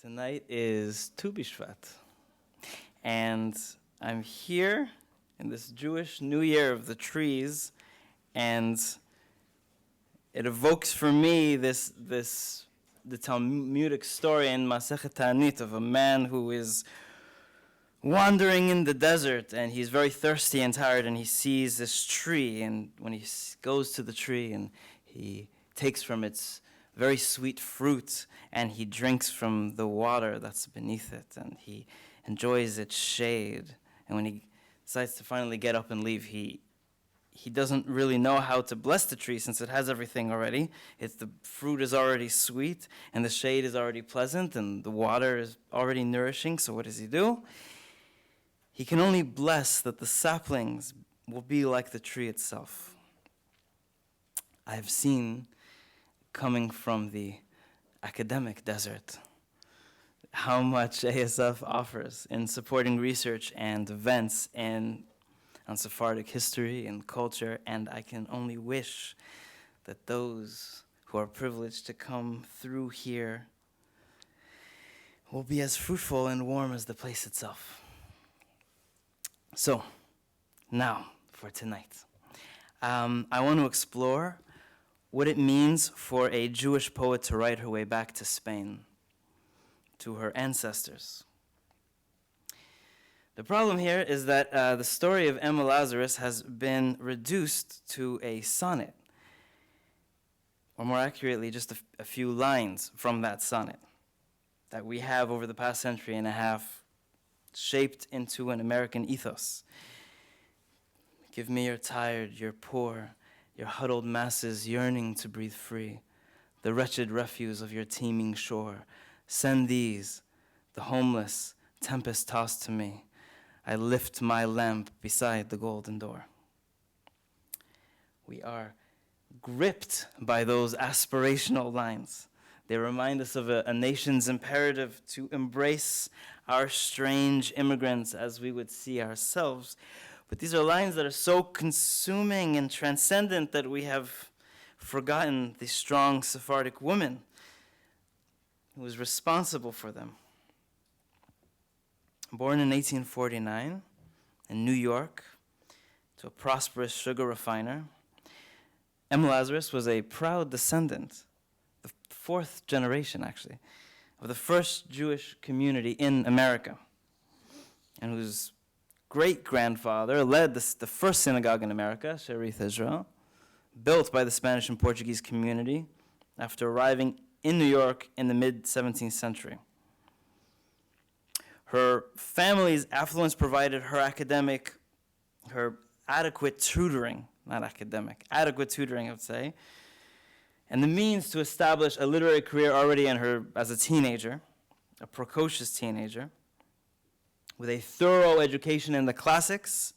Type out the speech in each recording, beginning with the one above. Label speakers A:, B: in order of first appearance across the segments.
A: Tonight is Tu B'Shvat, and I'm here in this Jewish New Year of the trees, and it evokes for me the Talmudic story in Masechet Ta'anit of a man who is wandering in the desert, and he's very thirsty and tired, and he sees this tree, and when he goes to the tree and he takes from its very sweet fruit, and he drinks from the water that's beneath it, and he enjoys its shade. And when he decides to finally get up and leave, he doesn't really know how to bless the tree since it has everything already. The fruit is already sweet, and the shade is already pleasant, and the water is already nourishing. So what does he do? He can only bless that the saplings will be like the tree itself. I have seen, coming from the academic desert, how much ASF offers in supporting research and events on Sephardic history and culture, and I can only wish that those who are privileged to come through here will be as fruitful and warm as the place itself. So, now for tonight. I want to explore what it means for a Jewish poet to write her way back to Spain, to her ancestors. The problem here is that the story of Emma Lazarus has been reduced to a sonnet, or more accurately, just a few lines from that sonnet that we have over the past century and a half shaped into an American ethos. Give me your tired, your poor, your huddled masses yearning to breathe free, the wretched refuse of your teeming shore. Send these, the homeless, tempest-tossed to me. I lift my lamp beside the golden door. We are gripped by those aspirational lines. They remind us of a nation's imperative to embrace our strange immigrants as we would see ourselves. But these are lines that are so consuming and transcendent that we have forgotten the strong Sephardic woman who was responsible for them. Born in 1849 in New York to a prosperous sugar refiner, Emma Lazarus was a proud descendant, the fourth generation actually, of the first Jewish community in America, and whose great-grandfather led the first synagogue in America, Sherith Israel, built by the Spanish and Portuguese community after arriving in New York in the mid-17th century. Her family's affluence provided her adequate tutoring, adequate tutoring, I would say, and the means to establish a literary career already in her as a teenager, a precocious teenager, with a thorough education in the classics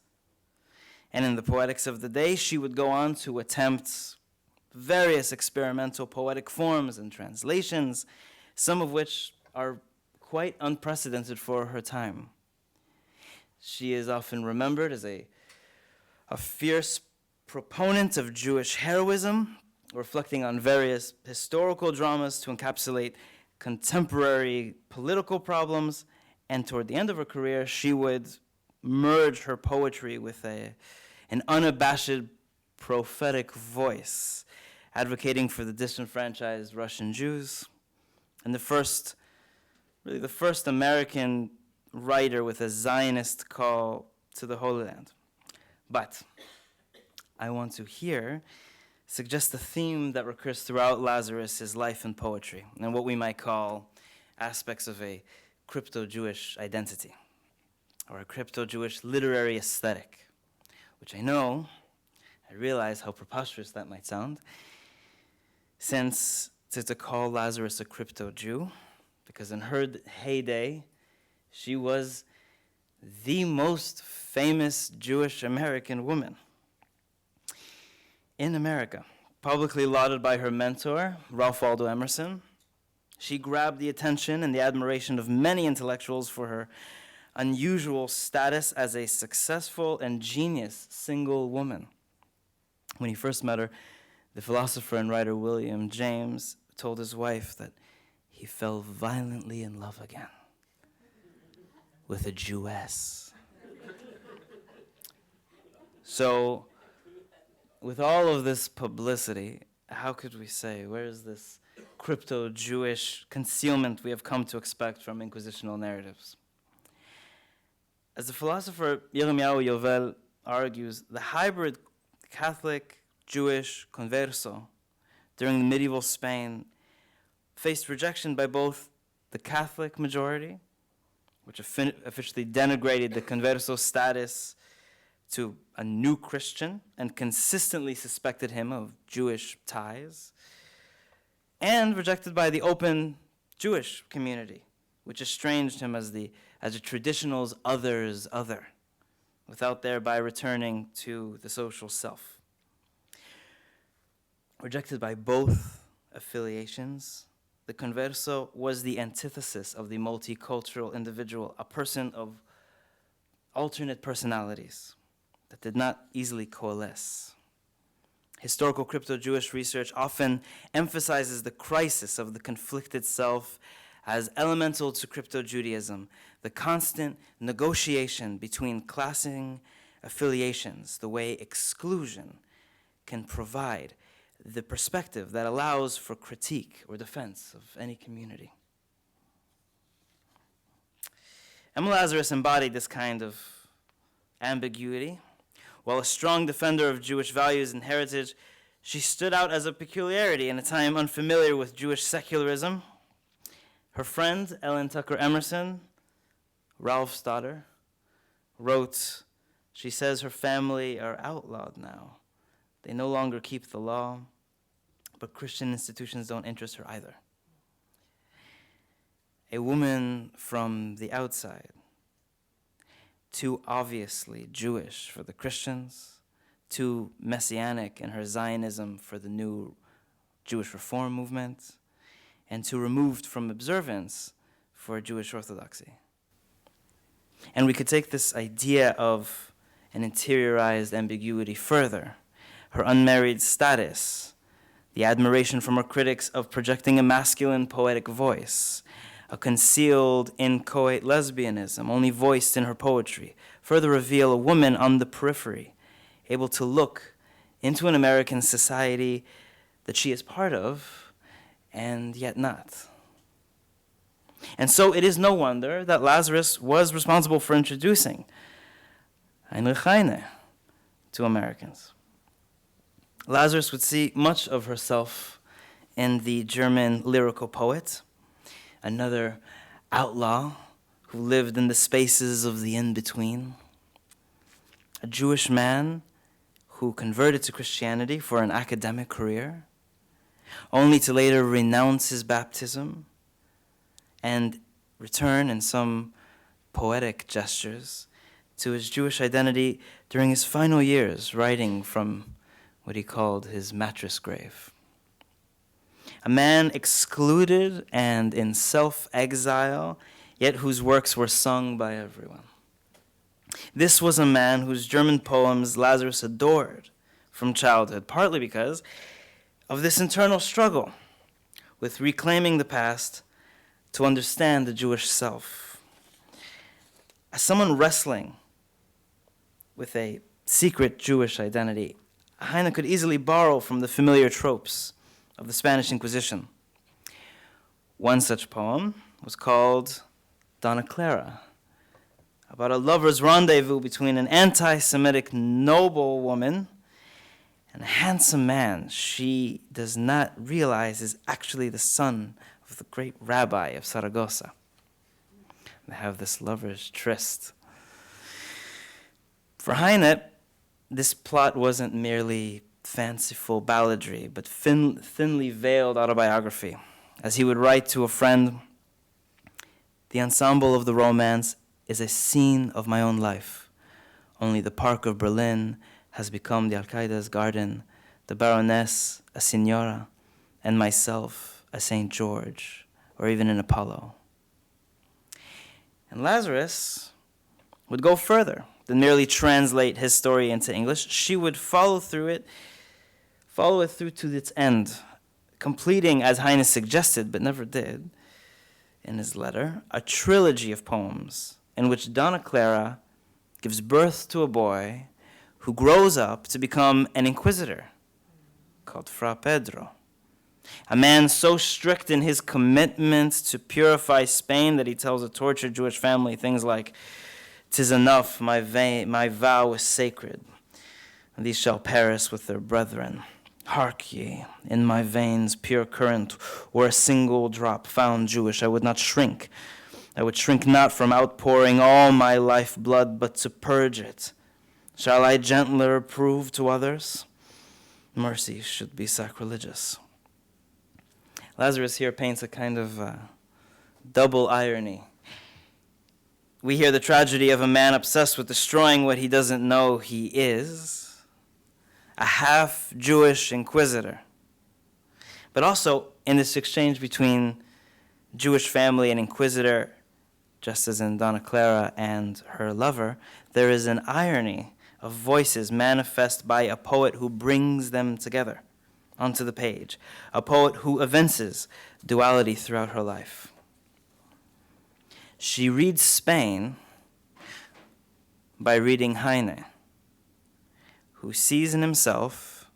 A: and in the poetics of the day. She would go on to attempt various experimental poetic forms and translations, some of which are quite unprecedented for her time. She is often remembered as a fierce proponent of Jewish heroism, reflecting on various historical dramas to encapsulate contemporary political problems. And toward the end of her career, she would merge her poetry with an unabashed prophetic voice, advocating for the disenfranchised Russian Jews, and the first American writer with a Zionist call to the Holy Land. But I want to here suggest a theme that recurs throughout Lazarus' life and poetry, and what we might call aspects of a crypto-Jewish identity, or a crypto-Jewish literary aesthetic, which I realize how preposterous that might sound, since to call Lazarus a crypto-Jew, because in her heyday, she was the most famous Jewish American woman in America. Publicly lauded by her mentor, Ralph Waldo Emerson, she grabbed the attention and the admiration of many intellectuals for her unusual status as a successful and genius single woman. When he first met her, the philosopher and writer William James told his wife that he fell violently in love again with a Jewess. So, with all of this publicity, how could we say, where is this crypto-Jewish concealment we have come to expect from inquisitional narratives? As the philosopher Yirmiyahu Yovel argues, the hybrid Catholic-Jewish converso during medieval Spain faced rejection by both the Catholic majority, which officially denigrated the converso status to a new Christian and consistently suspected him of Jewish ties, and rejected by the open Jewish community, which estranged him as a traditional's other's other, without thereby returning to the social self. Rejected by both affiliations, the converso was the antithesis of the multicultural individual, a person of alternate personalities that did not easily coalesce. Historical crypto-Jewish research often emphasizes the crisis of the conflicted self as elemental to crypto-Judaism, the constant negotiation between classing affiliations, the way exclusion can provide the perspective that allows for critique or defense of any community. Emma Lazarus embodied this kind of ambiguity. While a strong defender of Jewish values and heritage, she stood out as a peculiarity in a time unfamiliar with Jewish secularism. Her friend, Ellen Tucker Emerson, Ralph's daughter, wrote, she says her family are outlawed now. They no longer keep the law, but Christian institutions don't interest her either. A woman from the outside, too obviously Jewish for the Christians, too messianic in her Zionism for the new Jewish reform movement, and too removed from observance for Jewish orthodoxy. And we could take this idea of an interiorized ambiguity further. Her unmarried status, the admiration from her critics of projecting a masculine poetic voice, a concealed inchoate lesbianism only voiced in her poetry, further reveal a woman on the periphery, able to look into an American society that she is part of, and yet not. And so it is no wonder that Lazarus was responsible for introducing Heine to Americans. Lazarus would see much of herself in the German lyrical poet, another outlaw who lived in the spaces of the in-between, a Jewish man who converted to Christianity for an academic career, only to later renounce his baptism and return in some poetic gestures to his Jewish identity during his final years, writing from what he called his mattress grave. A man excluded and in self-exile, yet whose works were sung by everyone. This was a man whose German poems Lazarus adored from childhood, partly because of this internal struggle with reclaiming the past to understand the Jewish self. As someone wrestling with a secret Jewish identity, Heine could easily borrow from the familiar tropes of the Spanish Inquisition. One such poem was called Donna Clara, about a lover's rendezvous between an anti-Semitic noblewoman and a handsome man she does not realize is actually the son of the great rabbi of Saragossa. They have this lover's tryst. For Heine, this plot wasn't merely fanciful balladry, but thinly veiled autobiography. As he would write to a friend, "The ensemble of the romance is a scene of my own life. Only the Park of Berlin has become the Alcaide's garden, the Baroness a Signora, and myself a St. George, or even an Apollo." And Lazarus would go further than merely translate his story into English. She would follow it through to its end, completing, as Heine suggested, but never did, in his letter, a trilogy of poems in which Donna Clara gives birth to a boy who grows up to become an inquisitor called Fra Pedro, a man so strict in his commitment to purify Spain that he tells a tortured Jewish family things like, "'Tis enough, my vow is sacred, and these shall perish with their brethren. Hark ye, in my veins pure current, were a single drop found Jewish, I would not shrink. I would shrink not from outpouring all my life blood, but to purge it. Shall I gentler prove to others? Mercy should be sacrilegious." Lazarus here paints a kind of double irony. We hear the tragedy of a man obsessed with destroying what he doesn't know he is, a half-Jewish inquisitor. But also, in this exchange between Jewish family and inquisitor, just as in Donna Clara and her lover, there is an irony of voices manifest by a poet who brings them together onto the page, a poet who evinces duality throughout her life. She reads Spain by reading Heine, who sees in himself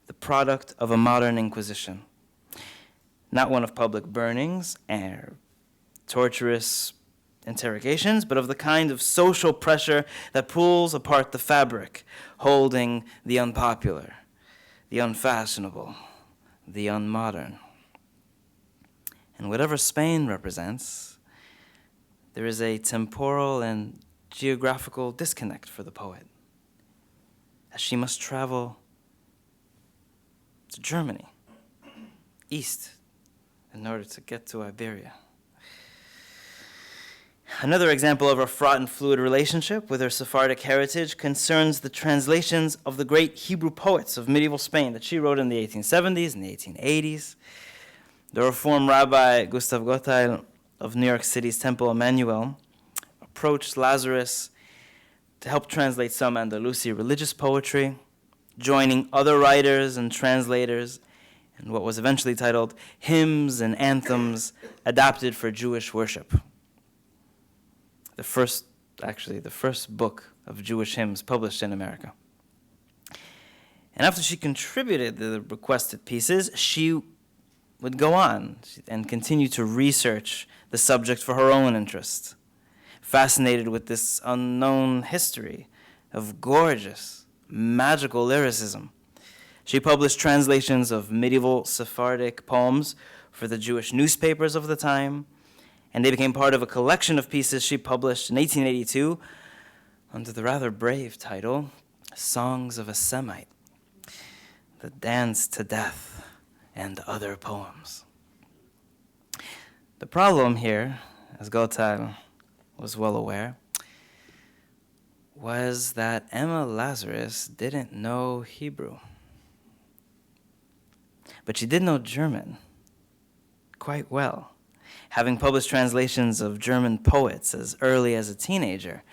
A: the product of a modern inquisition, not one of public burnings and torturous interrogations, but of the kind of social pressure that pulls apart the fabric, holding the unpopular, the unfashionable, the unmodern. And whatever Spain represents, there is a temporal and geographical disconnect for the poet, as she must travel to Germany, east, in order to get to Iberia. Another example of a fraught and fluid relationship with her Sephardic heritage concerns the translations of the great Hebrew poets of medieval Spain that she wrote in the 1870s and the 1880s. The Reform Rabbi Gustav Gottheil of New York City's Temple Emmanuel approached Lazarus to help translate some Andalusi religious poetry, joining other writers and translators in what was eventually titled Hymns and Anthems Adapted for Jewish Worship. The first book of Jewish hymns published in America. And after she contributed the requested pieces, she would go on and continue to research the subject for her own interest, fascinated with this unknown history of gorgeous, magical lyricism. She published translations of medieval Sephardic poems for the Jewish newspapers of the time, and they became part of a collection of pieces she published in 1882 under the rather brave title, Songs of a Semite, The Dance to Death, and Other Poems. The problem here, as Gottheil was well aware, was that Emma Lazarus didn't know Hebrew. But she did know German quite well, having published translations of German poets as early as a teenager.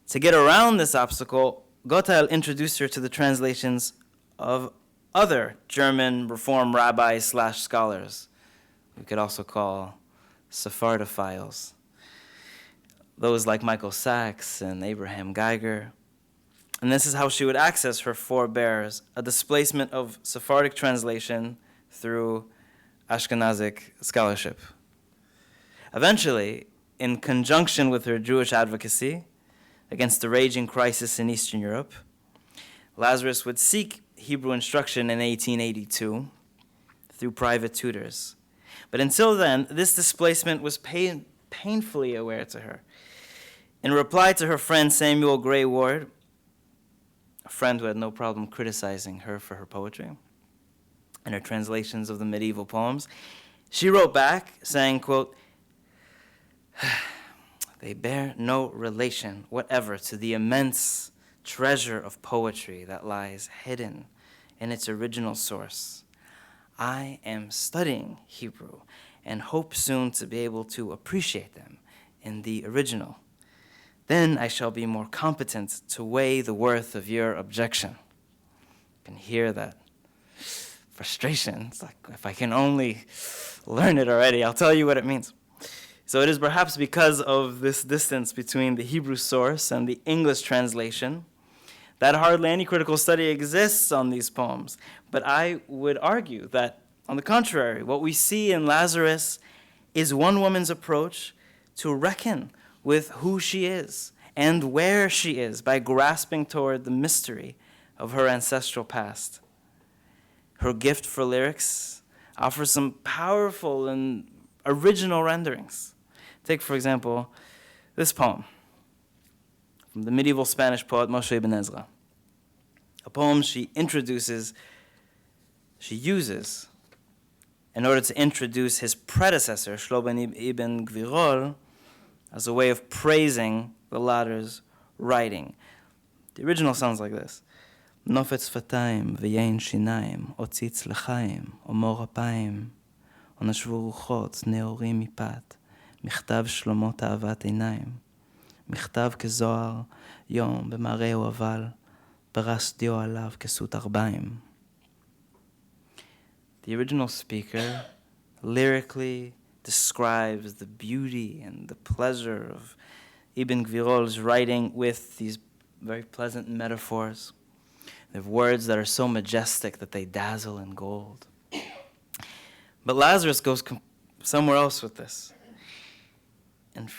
A: To get around this obstacle, Gottheil introduced her to the translations of other German Reform rabbis / scholars, we could also call Sephardophiles. Those like Michael Sachs and Abraham Geiger. And this is how she would access her forebears, a displacement of Sephardic translation through Ashkenazic scholarship. Eventually, in conjunction with her Jewish advocacy against the raging crisis in Eastern Europe, Lazarus would seek Hebrew instruction in 1882 through private tutors. But until then, this displacement was painfully aware to her. In reply to her friend Samuel Gray Ward, a friend who had no problem criticizing her for her poetry and her translations of the medieval poems, she wrote back saying, quote, "They bear no relation whatever to the immense treasure of poetry that lies hidden in its original source. I am studying Hebrew and hope soon to be able to appreciate them in the original. Then I shall be more competent to weigh the worth of your objection." You can hear that frustration. It's like, if I can only learn it already, I'll tell you what it means. So it is perhaps because of this distance between the Hebrew source and the English translation that hardly any critical study exists on these poems. But I would argue that, on the contrary, what we see in Lazarus is one woman's approach to reckon with who she is and where she is by grasping toward the mystery of her ancestral past. Her gift for lyrics offers some powerful and original renderings. Take, for example, this poem from the medieval Spanish poet Moshe ibn Ezra, a poem she uses in order to introduce his predecessor, Shlomo ibn Gvirol, as a way of praising the latter's writing. The original sounds like this: "Nofet sfatayim v'yein shinayim, otzitz l'chaim, omor apayim, onashvu ruchot neorim mipat, michtav shlomot ahavat einayim, michtav kezohar yom b'mareu aval, paras dio alav kesut arbaim." The original speaker lyrically describes the beauty and the pleasure of Ibn Gvirol's writing with these very pleasant metaphors. They have words that are so majestic that they dazzle in gold. But Lazarus goes somewhere else with this. And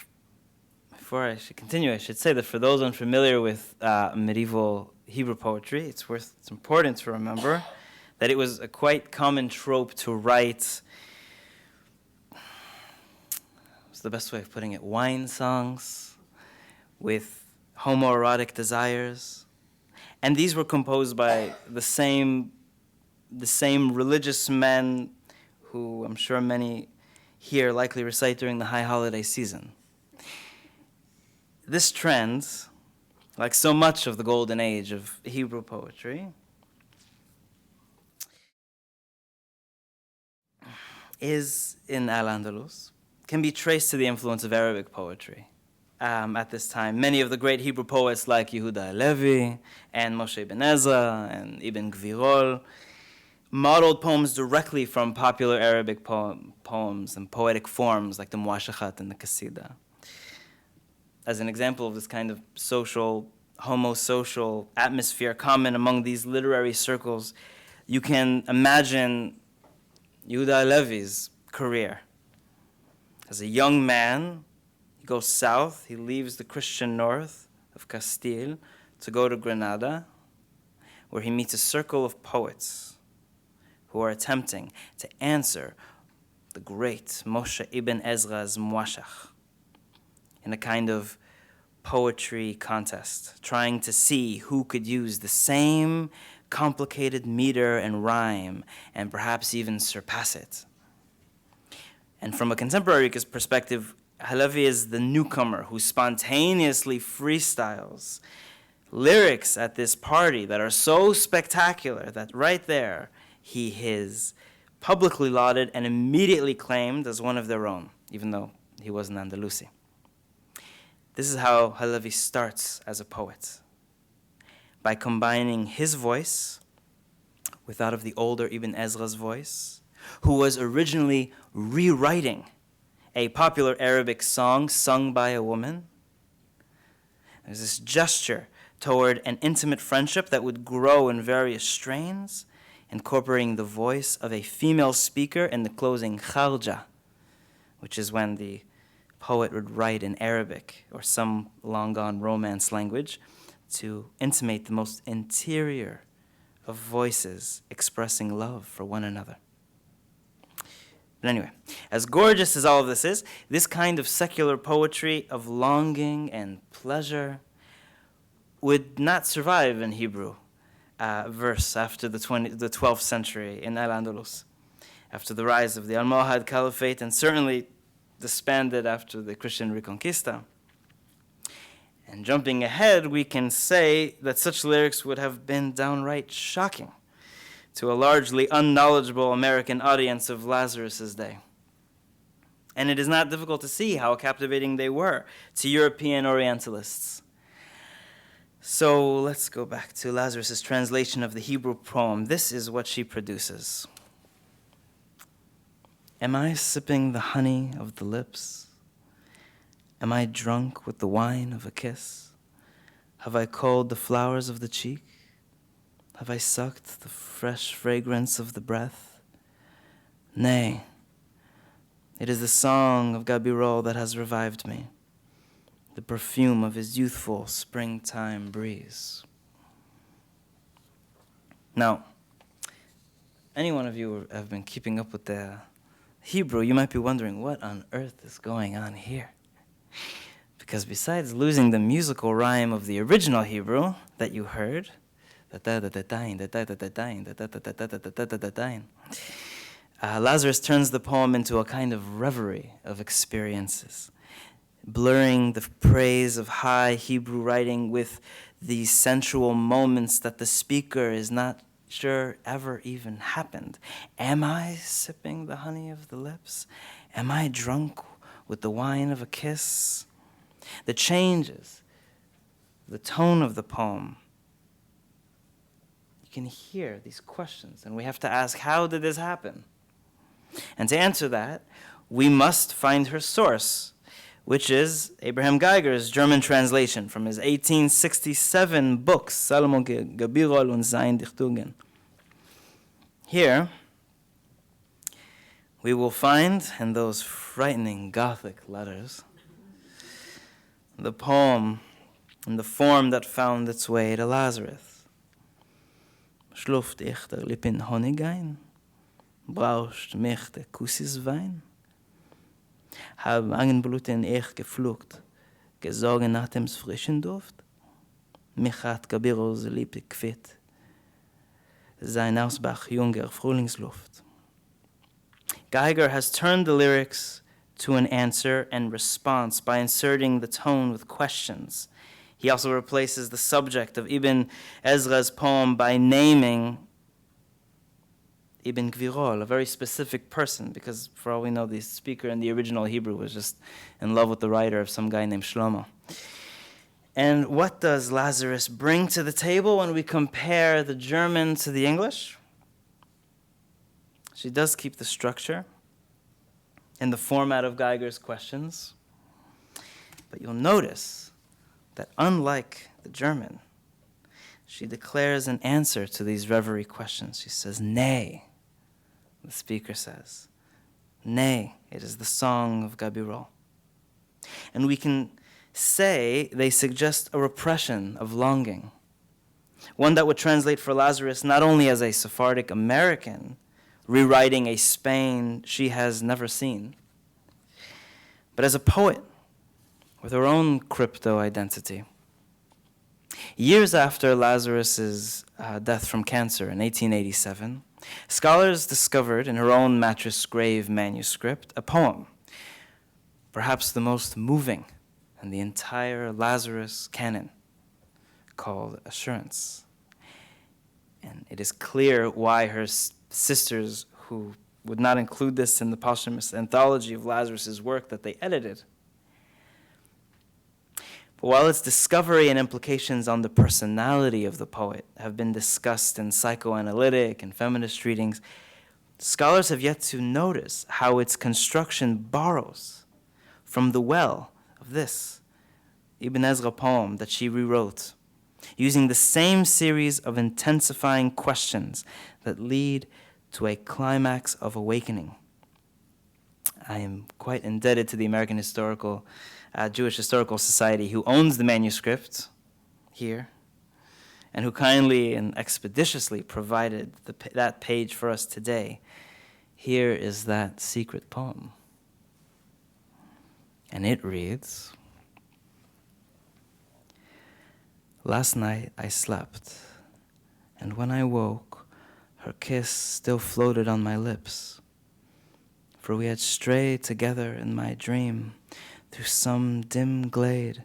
A: before I should continue, I should say that for those unfamiliar with medieval Hebrew poetry, it's important to remember that it was a quite common trope to write, what's the best way of putting it, wine songs with homoerotic desires. And these were composed by the same religious men who I'm sure many here likely recite during the high holiday season. This trend, like so much of the golden age of Hebrew poetry, is in Al-Andalus, can be traced to the influence of Arabic poetry. At this time, many of the great Hebrew poets like Yehuda Halevi and Moshe ibn Ezra and Ibn Gvirol modeled poems directly from popular Arabic poems and poetic forms like the Muashakhat and the Qasida. As an example of this kind of homosocial atmosphere common among these literary circles, you can imagine Yehuda Halevi's career. As a young man, he goes south, he leaves the Christian north of Castile to go to Granada, where he meets a circle of poets who are attempting to answer the great Moshe ibn Ezra's Muashach in a kind of poetry contest, trying to see who could use the same complicated meter and rhyme and perhaps even surpass it. And from a contemporary perspective, Halevi is the newcomer who spontaneously freestyles lyrics at this party that are so spectacular that right there he is publicly lauded and immediately claimed as one of their own, even though he was an Andalusi. This is how Halevi starts as a poet, by combining his voice with that of the older Ibn Ezra's voice, who was originally rewriting a popular Arabic song sung by a woman. There's this gesture toward an intimate friendship that would grow in various strains, incorporating the voice of a female speaker in the closing kharja, which is when the poet would write in Arabic or some long-gone Romance language to intimate the most interior of voices expressing love for one another. But anyway, as gorgeous as all of this is, this kind of secular poetry of longing and pleasure would not survive in Hebrew verse after the 12th century in Al-Andalus, after the rise of the Almohad Caliphate, and certainly disbanded after the Christian Reconquista. And jumping ahead, we can say that such lyrics would have been downright shocking to a largely unknowledgeable American audience of Lazarus's day. And it is not difficult to see how captivating they were to European Orientalists. So let's go back to Lazarus's translation of the Hebrew poem. This is what she produces. Am I sipping the honey of the lips? Am I drunk with the wine of a kiss? Have I culled the flowers of the cheek? Have I sucked the fresh fragrance of the breath? Nay, it is the song of Gabirol that has revived me, the perfume of his youthful springtime breeze. Now, any one of you who have been keeping up with the Hebrew, you might be wondering, what on earth is going on here? Because besides losing the musical rhyme of the original Hebrew that you heard, Lazarus turns the poem into a kind of reverie of experiences, blurring the praise of high Hebrew writing with the sensual moments that the speaker is not sure ever even happened. Am I sipping the honey of the lips? Am I drunk with the wine of a kiss? The changes, the tone of the poem. You can hear these questions, and we have to ask, how did this happen? And to answer that, we must find her source, which is Abraham Geiger's German translation from his 1867 book, Salomon Gabirol und seine Dichtungen. Here, we will find, in those frightening Gothic letters, the poem in the form that found its way to Lazarus. Schluft ich der Lippen Honig ein, brauscht mich der Kussis Wein. Hab Angenblut in ich geflucht, gesorgen nach dem frischen Duft. Mich hat Gabiros Liebe quitt, sein Ausbach junger Frühlingsluft. Geiger has turned the lyrics to an answer and response by inserting the tone with questions. He also replaces the subject of Ibn Ezra's poem by naming Ibn Gvirol, a very specific person, because for all we know, the speaker in the original Hebrew was just in love with the writer of some guy named Shlomo. And what does Lazarus bring to the table when we compare the German to the English? She does keep the structure in the format of Geiger's questions, but you'll notice that unlike the German, she declares an answer to these reverie questions. She says, nay, the speaker says. Nay, it is the song of Gabirol. And we can say they suggest a repression of longing, one that would translate for Lazarus not only as a Sephardic American rewriting a Spain she has never seen, but as a poet with her own crypto identity. Years after Lazarus's death from cancer in 1887, scholars discovered in her own mattress grave manuscript a poem, perhaps the most moving in the entire Lazarus canon, called Assurance. And it is clear why her sisters, who would not include this in the posthumous anthology of Lazarus's work that they edited. But while its discovery and implications on the personality of the poet have been discussed in psychoanalytic and feminist readings, scholars have yet to notice how its construction borrows from the well of this Ibn Ezra poem that she rewrote, using the same series of intensifying questions that lead to a climax of awakening. I am quite indebted to the American Jewish Historical Society, who owns the manuscript here, and who kindly and expeditiously provided that page for us today. Here is that secret poem. And it reads, Last night I slept, and when I woke, her kiss still floated on my lips. For we had strayed together in my dream through some dim glade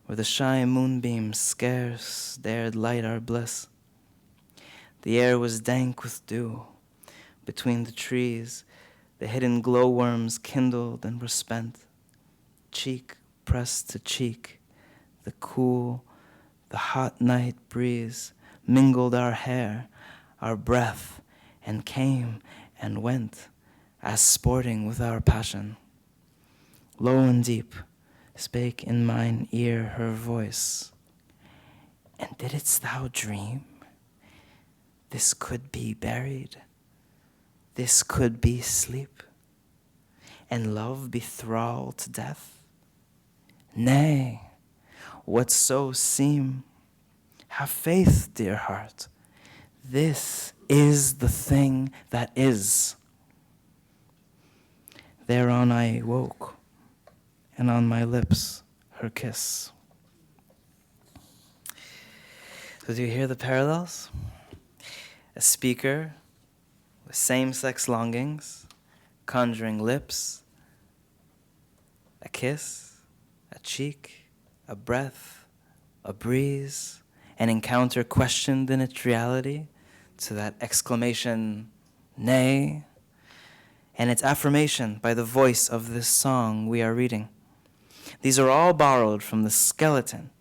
A: where the shy moonbeams scarce dared light our bliss. The air was dank with dew. Between the trees, the hidden glowworms kindled and were spent. Cheek pressed to cheek, the cool, the hot night breeze mingled our hair, our breath, and came and went, as sporting with our passion. Low and deep spake in mine ear her voice. And didst thou dream? This could be buried, this could be sleep, and love be thralled to death? Nay, whatso seem, have faith, dear heart, this is the thing that is. Thereon I woke, and on my lips her kiss. So do you hear the parallels? A speaker with same-sex longings, conjuring lips, a kiss, a cheek, a breath, a breeze, an encounter questioned in its reality to that exclamation, nay, and its affirmation by the voice of this song we are reading. These are all borrowed from the skeleton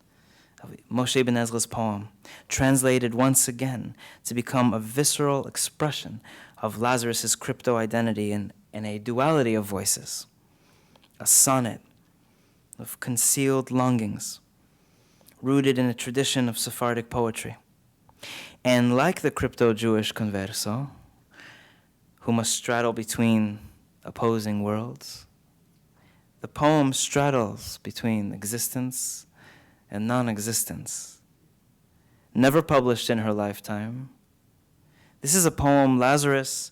A: of Moshe ben Ezra's poem, translated once again to become a visceral expression of Lazarus's crypto-identity in a duality of voices, a sonnet of concealed longings, rooted in a tradition of Sephardic poetry. And like the crypto-Jewish converso, who must straddle between opposing worlds, the poem straddles between existence and non-existence. Never published in her lifetime, this is a poem Lazarus,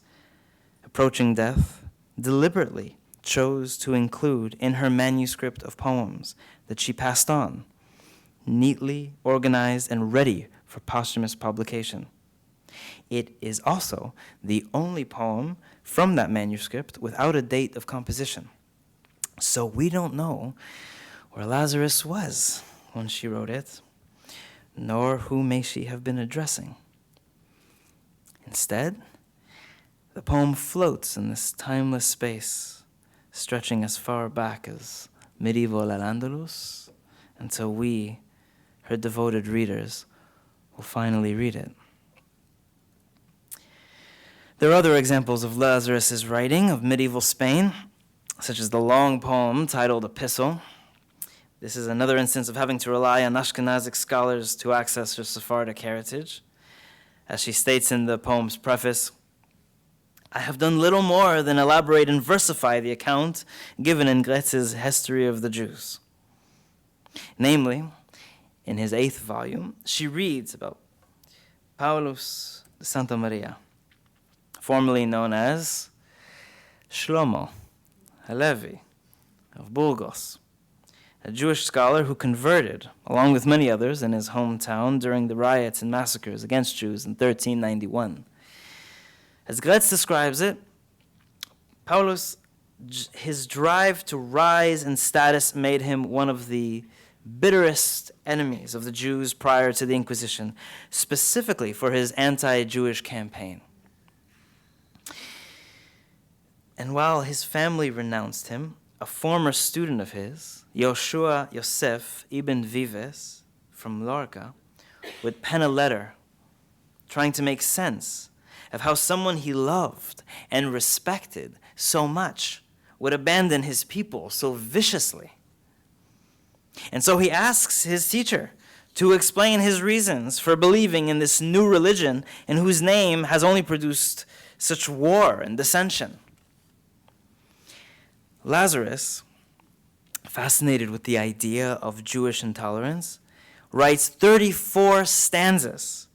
A: approaching death, deliberately chose to include in her manuscript of poems that she passed on, neatly organized and ready for posthumous publication. It is also the only poem from that manuscript without a date of composition. So we don't know where Lazarus was when she wrote it, nor who may she have been addressing. Instead, the poem floats in this timeless space, stretching as far back as medieval Al-Andalus, until we, her devoted readers, will finally read it. There are other examples of Lazarus's writing of medieval Spain, such as the long poem titled Epistle. This is another instance of having to rely on Ashkenazic scholars to access her Sephardic heritage. As she states in the poem's preface, I have done little more than elaborate and versify the account given in Grätz's History of the Jews. Namely, in his 8th volume, she reads about Paulus de Santa Maria, formerly known as Shlomo Halevi of Burgos, a Jewish scholar who converted, along with many others, in his hometown during the riots and massacres against Jews in 1391. As Grätz describes it, Paulus, his drive to rise in status made him one of the bitterest enemies of the Jews prior to the Inquisition, specifically for his anti-Jewish campaign. And while his family renounced him, a former student of his, Yoshua Yosef ibn Vives from Lorca, would pen a letter trying to make sense of how someone he loved and respected so much would abandon his people so viciously. And so he asks his teacher to explain his reasons for believing in this new religion in whose name has only produced such war and dissension. Lazarus, fascinated with the idea of Jewish intolerance, writes 34 stanzas,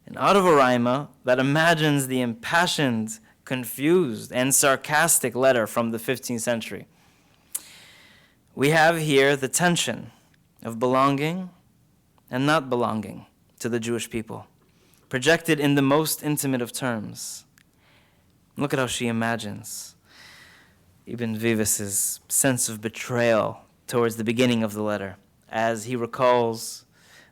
A: an autovarima that imagines the impassioned, confused, and sarcastic letter from the 15th century. We have here the tension of belonging and not belonging to the Jewish people, projected in the most intimate of terms. Look at how she imagines Ibn Vivis's sense of betrayal towards the beginning of the letter, as he recalls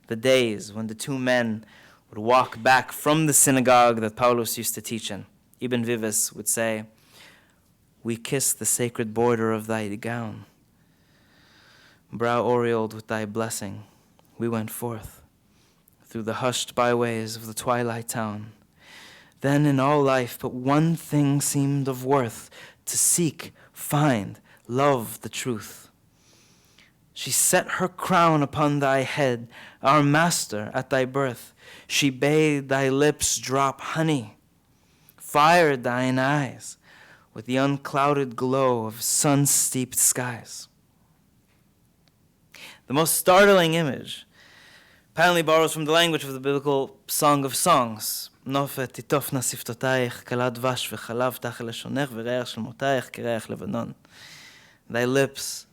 A: the days when the two men would walk back from the synagogue that Paulus used to teach in. Ibn Vivis would say, "We kissed the sacred border of thy gown. Brow aureoled with thy blessing, we went forth through the hushed byways of the twilight town. Then in all life but one thing seemed of worth, to seek, find, love the truth. She set her crown upon thy head, our master at thy birth. She bade thy lips drop honey, fired thine eyes with the unclouded glow of sun-steeped skies." The most startling image apparently borrows from the language of the biblical Song of Songs. "Nofet titofna siftotayich kala dvash v'chalav tachel leshonech v'reach shel motayich kireach levanon." Thy lips,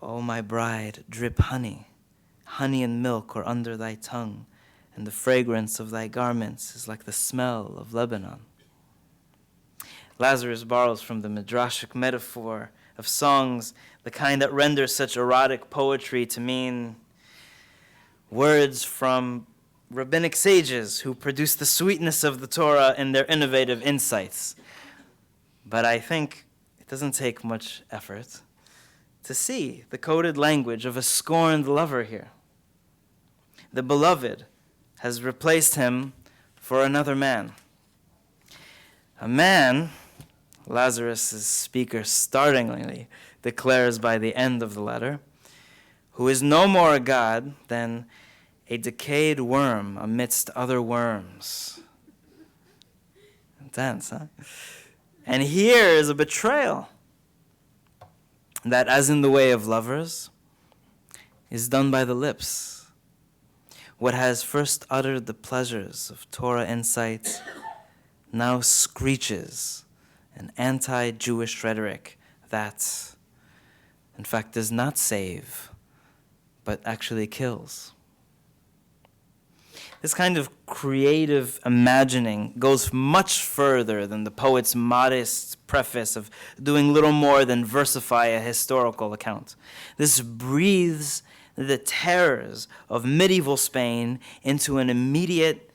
A: O my bride, drip honey. Honey and milk are under thy tongue, and the fragrance of thy garments is like the smell of Lebanon. Lazarus borrows from the midrashic metaphor of songs, the kind that renders such erotic poetry to mean words from rabbinic sages who produce the sweetness of the Torah in their innovative insights. But I think it doesn't take much effort to see the coded language of a scorned lover here. The beloved has replaced him for another man. A man, Lazarus' speaker startlingly declares by the end of the letter, who is no more a god than a decayed worm amidst other worms. Intense, huh? And here is a betrayal that, as in the way of lovers, is done by the lips. What has first uttered the pleasures of Torah insight now screeches an anti-Jewish rhetoric that, in fact, does not save, but actually kills. This kind of creative imagining goes much further than the poet's modest preface of doing little more than versify a historical account. This breathes the terrors of medieval Spain into an immediate,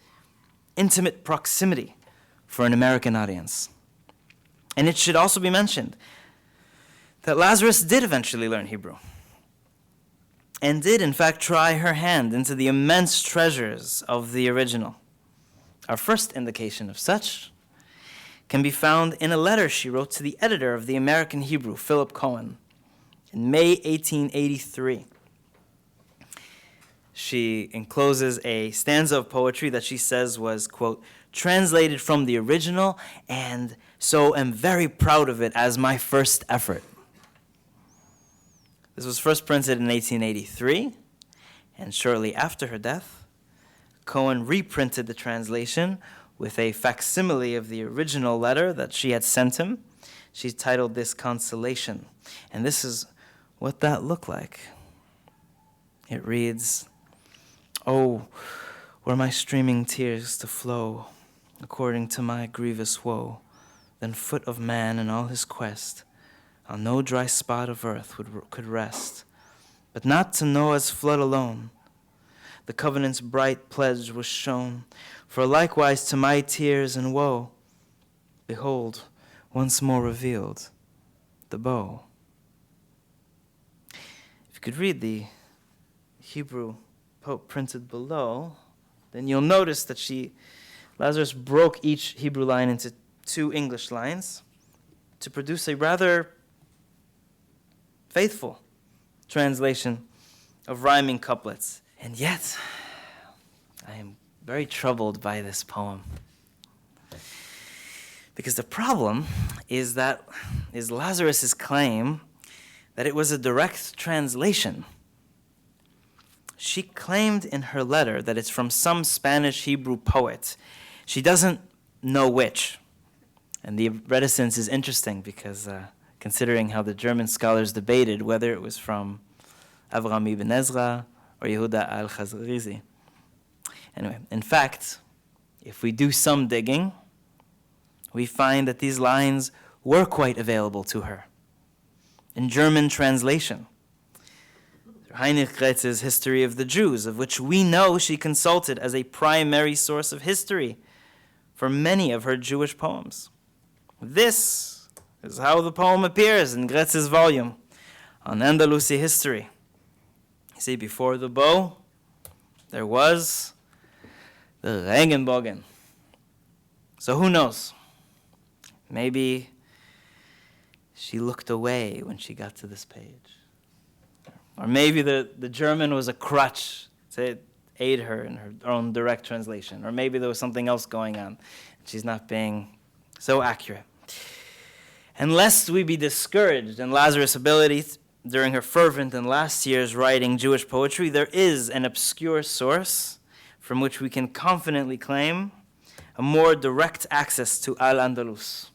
A: intimate proximity for an American audience. And it should also be mentioned that Lazarus did eventually learn Hebrew, and did, in fact, try her hand into the immense treasures of the original. Our first indication of such can be found in a letter she wrote to the editor of the American Hebrew, Philip Cohen, in May 1883. She encloses a stanza of poetry that she says was, quote, "translated from the original, and so am very proud of it as my first effort." This was first printed in 1883, and shortly after her death, Cohen reprinted the translation with a facsimile of the original letter that she had sent him. She titled this "Consolation," and this is what that looked like. It reads, "Oh, were my streaming tears to flow according to my grievous woe, then foot of man in all his quest on no dry spot of earth could rest, but not to Noah's flood alone. The covenant's bright pledge was shown, for likewise to my tears and woe, behold, once more revealed, the bow." If you could read the Hebrew printed below, then you'll notice that Lazarus broke each Hebrew line into two English lines to produce a rather faithful translation of rhyming couplets. And yet, I am very troubled by this poem, because the problem is Lazarus's claim that it was a direct translation. She claimed in her letter that it's from some Spanish Hebrew poet. She doesn't know which. And the reticence is interesting because considering how the German scholars debated whether it was from Avraham ibn Ezra or Yehuda al-Khazrizi. Anyway, in fact, if we do some digging, we find that these lines were quite available to her in German translation. Heinrich Gretz's History of the Jews, of which we know she consulted as a primary source of history for many of her Jewish poems. This is how the poem appears in Gretz's volume on Andalusi history. You see, before the bow, there was the Regenbogen. So who knows? Maybe she looked away when she got to this page. Or maybe the German was a crutch to aid her in her own direct translation. Or maybe there was something else going on. She's not being so accurate. And lest we be discouraged in Lazarus' ability during her fervent and last years writing Jewish poetry, there is an obscure source from which we can confidently claim a more direct access to Al-Andalus.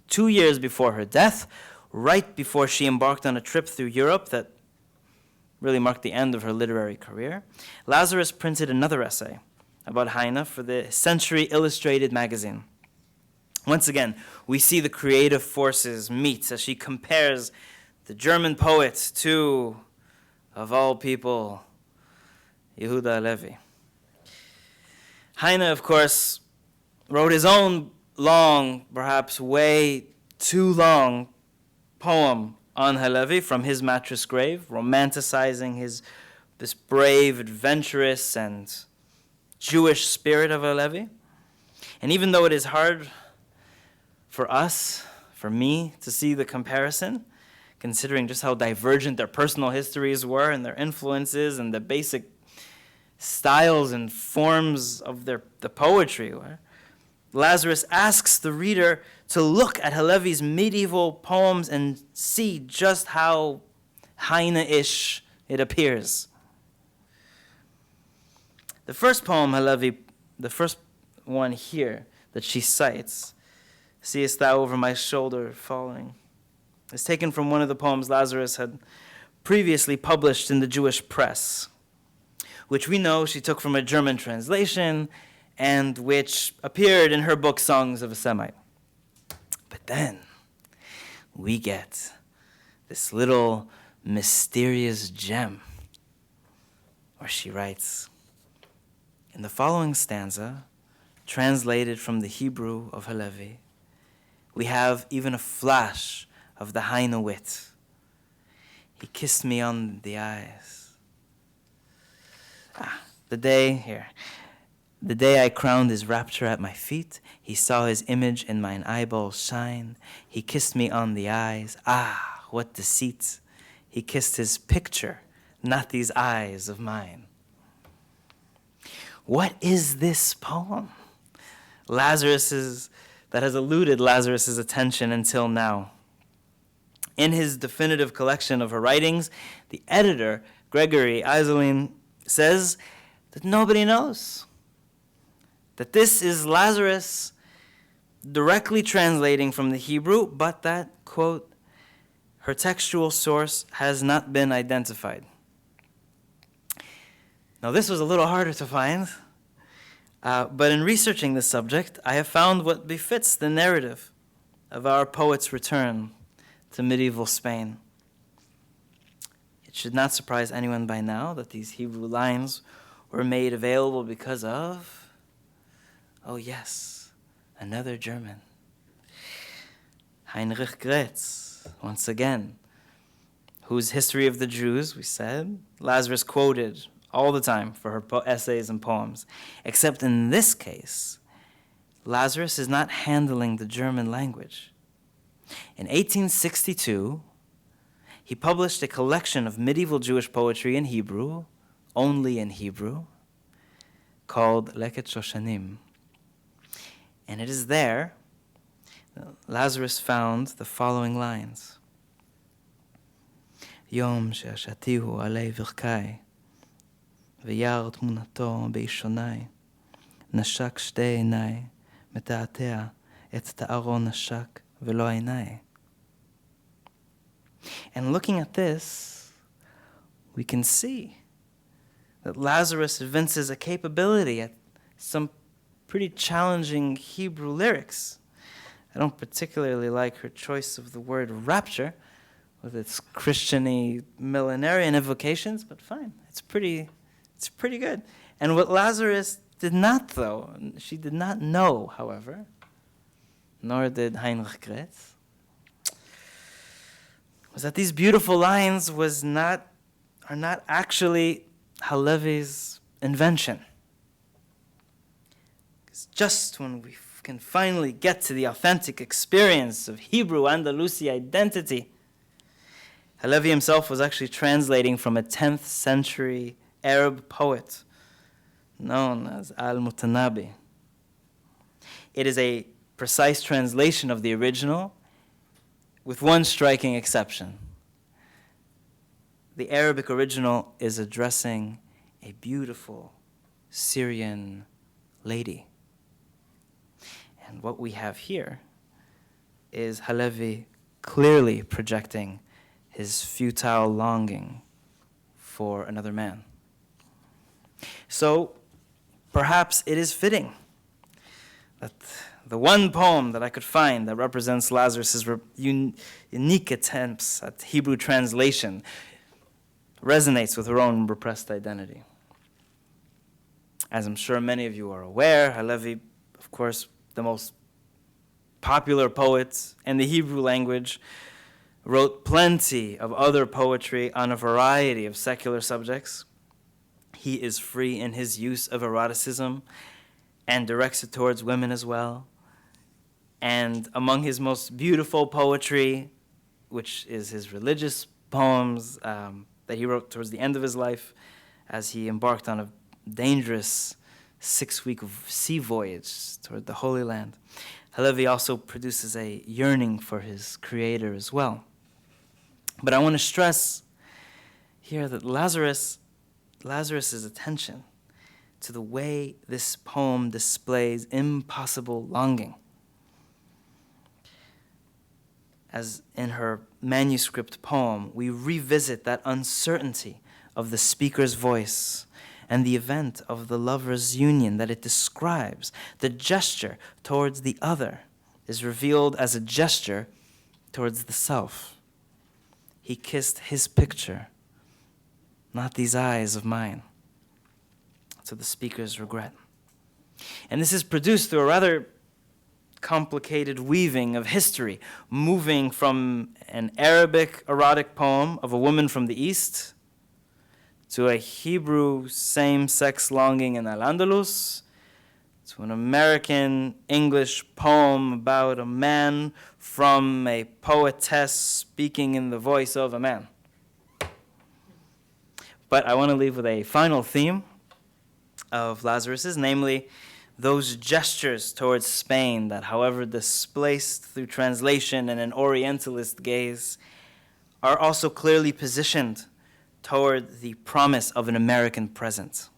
A: 2 years before her death, right before she embarked on a trip through Europe that really marked the end of her literary career, Lazarus printed another essay about Heine for the Century Illustrated magazine. Once again, we see the creative forces meet as she compares the German poet to, of all people, Yehuda Levi. Heine, of course, wrote his own long, perhaps way too long, poem on Halevi from his mattress grave, romanticizing this brave, adventurous, and Jewish spirit of Halevi. And even though it is hard for us, for me, to see the comparison, considering just how divergent their personal histories were and their influences and the basic styles and forms of the poetry were, Lazarus asks the reader to look at Halevi's medieval poems and see just how Heine-ish it appears. The first poem, Halevi, the first one here that she cites, "Seest thou over my shoulder falling," is taken from one of the poems Lazarus had previously published in the Jewish press, which we know she took from a German translation and which appeared in her book Songs of a Semite. But then we get this little mysterious gem where she writes, in the following stanza, translated from the Hebrew of Halevi, we have even a flash of the Heine wit. He kissed me on the eyes. The day I crowned his rapture at my feet, he saw his image in mine eyeballs shine. He kissed me on the eyes. Ah, what deceit. He kissed his picture, not these eyes of mine. What is this poem? That has eluded Lazarus's attention until now. In his definitive collection of her writings, the editor, Gregory Iselin, says that nobody knows. That this is Lazarus directly translating from the Hebrew, but that, quote, her textual source has not been identified. Now, this was a little harder to find, but in researching this subject, I have found what befits the narrative of our poet's return to medieval Spain. It should not surprise anyone by now that these Hebrew lines were made available because of, oh yes, another German. Heinrich Gretz, once again, whose History of the Jews, we said, Lazarus quoted all the time for her essays and poems. Except in this case, Lazarus is not handling the German language. In 1862, he published a collection of medieval Jewish poetry in Hebrew, only in Hebrew, called Leket Shoshanim. And it is there Lazarus found the following lines. Yom she'ashatihu alei virkai, וירא תמונתו באישוני, נשק שתי עיניי, מתעתע את תארו נשק ולא עיניי. And looking at this, we can see that Lazarus evinces a capability at some pretty challenging Hebrew lyrics. I don't particularly like her choice of the word rapture with its Christian-y millenarian evocations, but fine, it's pretty good. And what Lazarus did not, though, she did not know, however, nor did Heinrich Gretz, was that these beautiful lines are not actually Halevi's invention. Because just when we can finally get to the authentic experience of Hebrew Andalusi identity, Halevi himself was actually translating from a 10th century Arab poet known as Al-Mutanabi. It is a precise translation of the original, with one striking exception. The Arabic original is addressing a beautiful Syrian lady. And what we have here is Halevi clearly projecting his futile longing for another man. So perhaps it is fitting that the one poem that I could find that represents Lazarus' unique attempts at Hebrew translation resonates with her own repressed identity. As I'm sure many of you are aware, Halevi, of course, the most popular poet in the Hebrew language, wrote plenty of other poetry on a variety of secular subjects. He is free in his use of eroticism and directs it towards women as well. And among his most beautiful poetry, which is his religious poems that he wrote towards the end of his life as he embarked on a dangerous 6-week sea voyage toward the Holy Land, Halevi also produces a yearning for his creator as well. But I want to stress here that Lazarus's attention to the way this poem displays impossible longing. As in her manuscript poem, we revisit that uncertainty of the speaker's voice and the event of the lovers' union that it describes. The gesture towards the other is revealed as a gesture towards the self. He kissed his picture, not these eyes of mine, to the speaker's regret. And this is produced through a rather complicated weaving of history, moving from an Arabic erotic poem of a woman from the East to a Hebrew same-sex longing in Al-Andalus, to an American English poem about a man from a poetess speaking in the voice of a man. But I want to leave with a final theme of Lazarus's, namely those gestures towards Spain that, however displaced through translation and an Orientalist gaze, are also clearly positioned toward the promise of an American present,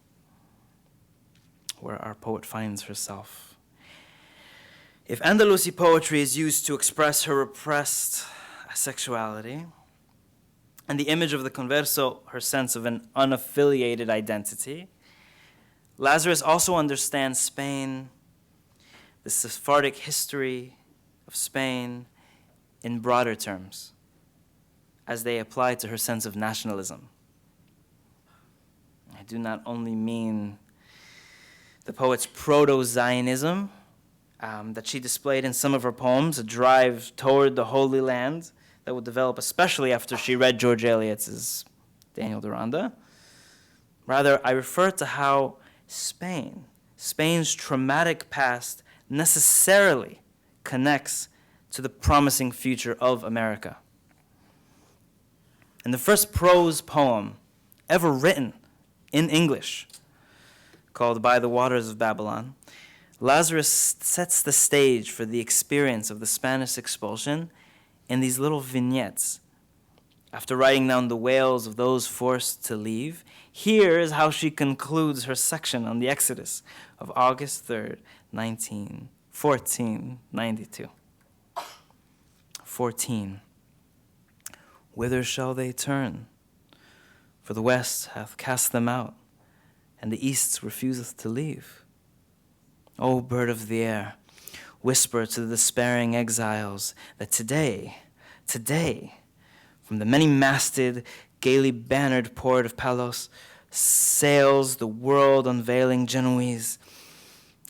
A: where our poet finds herself. If Andalusi poetry is used to express her repressed sexuality, and the image of the converso, her sense of an unaffiliated identity, Lazarus also understands Spain, the Sephardic history of Spain, in broader terms, as they apply to her sense of nationalism. I do not only mean the poet's proto-Zionism that she displayed in some of her poems, a drive toward the Holy Land that would develop especially after she read George Eliot's Daniel Deronda. Rather, I refer to how Spain's traumatic past necessarily connects to the promising future of America. And the first prose poem ever written in English, called By the Waters of Babylon, Lazarus sets the stage for the experience of the Spanish expulsion in these little vignettes. After writing down the wails of those forced to leave, here is how she concludes her section on the Exodus of August 3rd, 1492. 14. Whither shall they turn? For the west hath cast them out. and the East refuseth to leave. O bird of the air, whisper to the despairing exiles that today, from the many-masted, gaily bannered port of Palos, sails the world-unveiling Genoese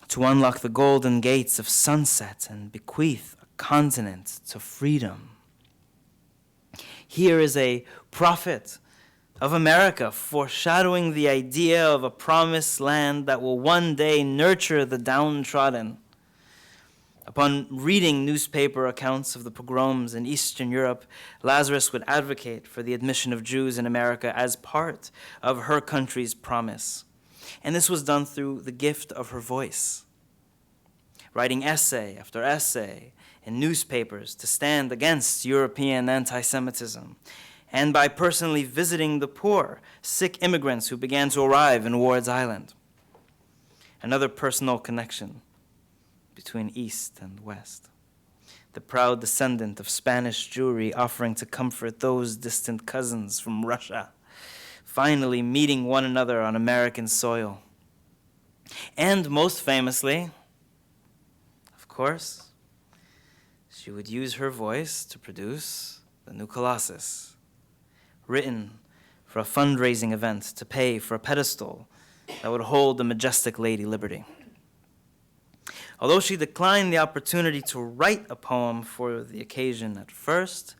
A: to unlock the golden gates of sunset and bequeath a continent to freedom. Here is a prophet of America foreshadowing the idea of a promised land that will one day nurture the downtrodden. Upon reading newspaper accounts of the pogroms in Eastern Europe, Lazarus would advocate for the admission of Jews in America as part of her country's promise. And this was done through the gift of her voice, writing essay after essay in newspapers to stand against European anti-Semitism, and by personally visiting the poor, sick immigrants who began to arrive in Ward's Island. Another personal connection between East and West. The proud descendant of Spanish Jewry offering to comfort those distant cousins from Russia, finally meeting one another on American soil. And most famously, of course, she would use her voice to produce the new Colossus, written for a fundraising event to pay for a pedestal that would hold the majestic Lady Liberty. Although she declined the opportunity to write a poem for the occasion at first,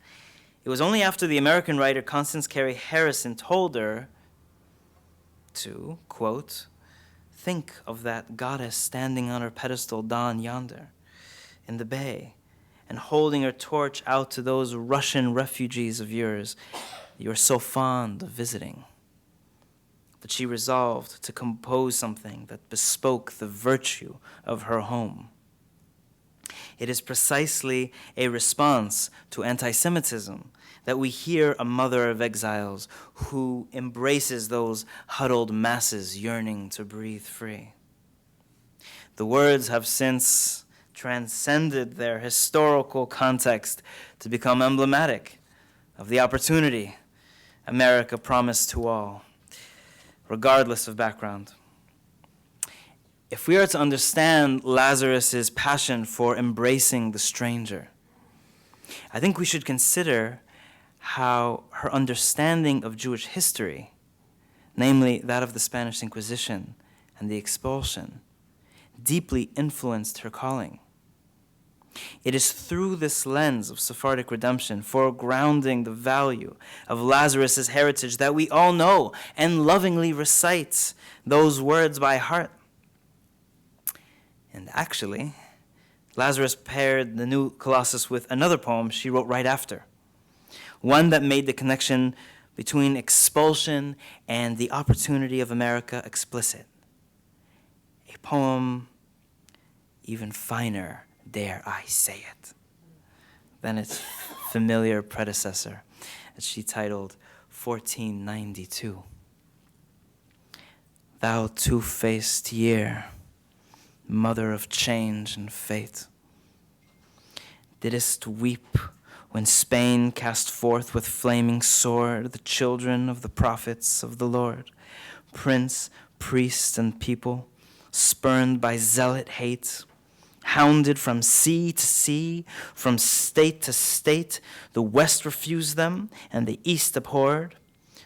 A: it was only after the American writer Constance Cary Harrison told her to, quote, think of that goddess standing on her pedestal down yonder in the bay and holding her torch out to those Russian refugees of yours you are so fond of visiting, that she resolved to compose something that bespoke the virtue of her home. It is precisely a response to anti-Semitism that we hear a mother of exiles who embraces those huddled masses yearning to breathe free. The words have since transcended their historical context to become emblematic of the opportunity America promised to all, regardless of background. If we are to understand Lazarus's passion for embracing the stranger, I think we should consider how her understanding of Jewish history, namely that of the Spanish Inquisition and the expulsion, deeply influenced her calling. It is through this lens of Sephardic redemption, foregrounding the value of Lazarus's heritage, that we all know and lovingly recite those words by heart. And actually, Lazarus paired the new Colossus with another poem she wrote right after, one that made the connection between expulsion and the opportunity of America explicit. A poem even finer, dare I say it, than its familiar predecessor, as she titled 1492. Thou two-faced year, mother of change and fate, didst weep when Spain cast forth with flaming sword the children of the prophets of the Lord, prince, priest, and people, spurned by zealot hate, hounded from sea to sea, from state to state, the West refused them, and the East abhorred.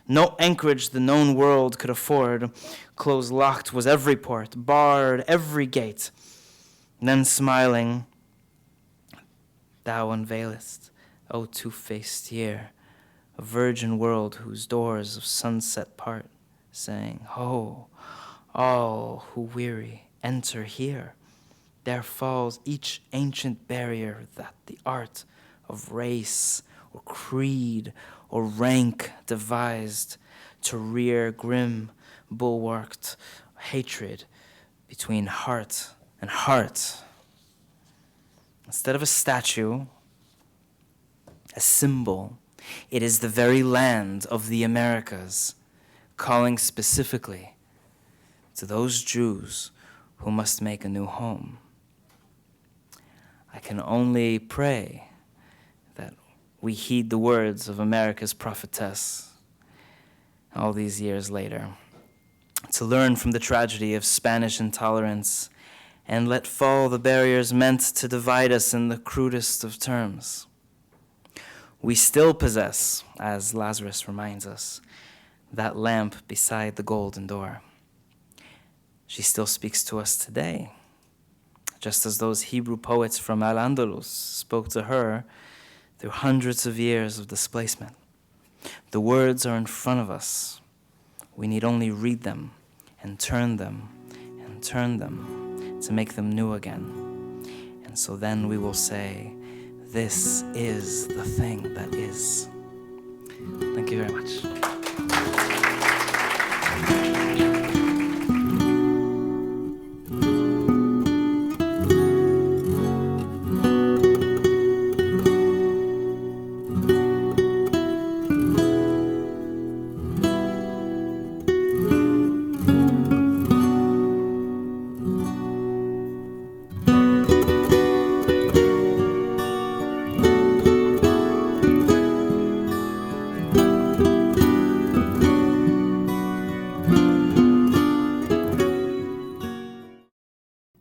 A: No anchorage the known world could afford. Close-locked was every port, barred every gate. Then smiling, thou unveilest, O two-faced year, a virgin world whose doors of sunset part, saying, Ho, all who weary, enter here. There falls each ancient barrier that the art of race or creed or rank devised to rear grim, bulwarked hatred between heart and heart. Instead of a statue, a symbol, it is the very land of the Americas, calling specifically to those Jews who must make a new home. I can only pray that we heed the words of America's prophetess all these years later. to learn from the tragedy of Spanish intolerance and let fall the barriers meant to divide us in the crudest of terms. We still possess, as Lazarus reminds us, that lamp beside the golden door. She still speaks to us today, just as those Hebrew poets from Al-Andalus spoke to her through hundreds of years of displacement. The words are in front of us. We need only read them and turn them and turn them to make them new again. And so then we will say, this is the thing that is. Thank you very much.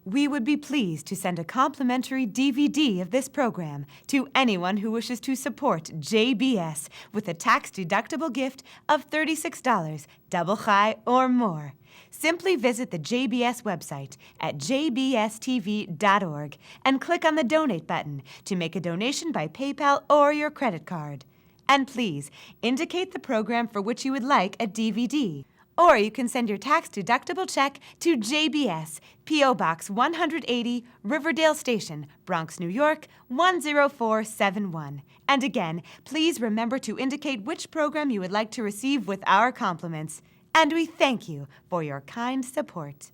B: We would be pleased to send a complimentary DVD of this program to anyone who wishes to support JBS with a tax-deductible gift of $36, double high or more. Simply visit the JBS website at jbstv.org and click on the Donate button to make a donation by PayPal or your credit card. And please, indicate the program for which you would like a DVD. Or you can send your tax-deductible check to JBS, P.O. Box 180, Riverdale Station, Bronx, New York, 10471. And again, please remember to indicate which program you would like to receive with our compliments. And we thank you for your kind support.